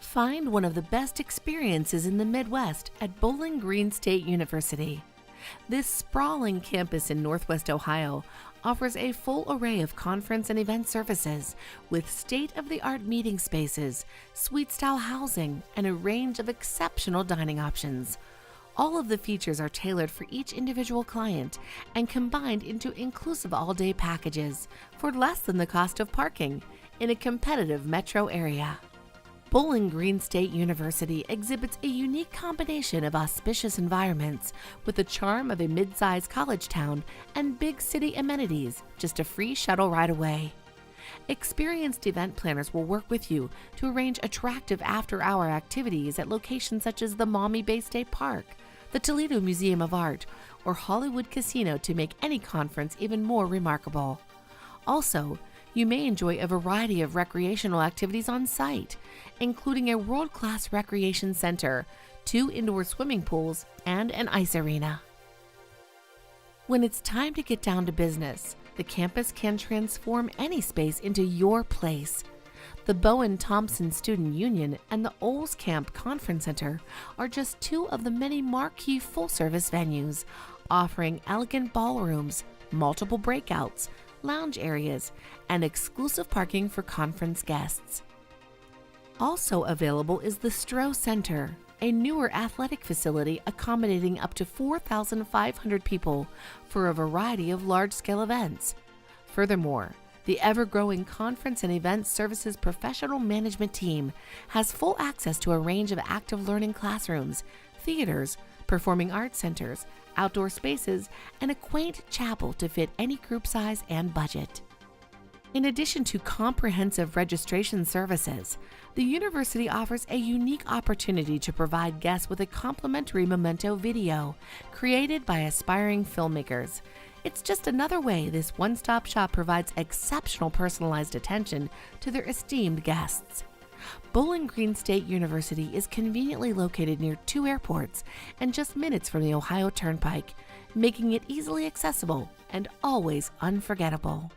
Find one of the best experiences in the Midwest at Bowling Green State University. This sprawling campus in Northwest Ohio offers a full array of conference and event services with state-of-the-art meeting spaces, suite-style housing, and a range of exceptional dining options. All of the features are tailored for each individual client and combined into inclusive all-day packages for less than the cost of parking in a competitive metro area. Bowling Green State University exhibits a unique combination of auspicious environments with the charm of a mid-sized college town and big city amenities, just a free shuttle ride away. Experienced event planners will work with you to arrange attractive after-hour activities at locations such as the Maumee Bay State Park, the Toledo Museum of Art, or Hollywood Casino to make any conference even more remarkable. Also, you may enjoy a variety of recreational activities on site, including a world-class recreation center, 2 indoor swimming pools, and an ice arena. When it's time to get down to business, the campus can transform any space into your place. The Bowen-Thompson Student Union and the Olds Camp Conference Center are just 2 of the many marquee full-service venues, offering elegant ballrooms, multiple breakouts, lounge areas, and exclusive parking for conference guests. Also available is the Stroh Center, a newer athletic facility accommodating up to 4,500 people for a variety of large-scale events. Furthermore, the ever-growing Conference and Event Services professional management team has full access to a range of active learning classrooms, theaters, performing arts centers, outdoor spaces, and a quaint chapel to fit any group size and budget. In addition to comprehensive registration services, the university offers a unique opportunity to provide guests with a complimentary memento video created by aspiring filmmakers. It's just another way this one-stop shop provides exceptional personalized attention to their esteemed guests. Bowling Green State University is conveniently located near 2 airports and just minutes from the Ohio Turnpike, making it easily accessible and always unforgettable.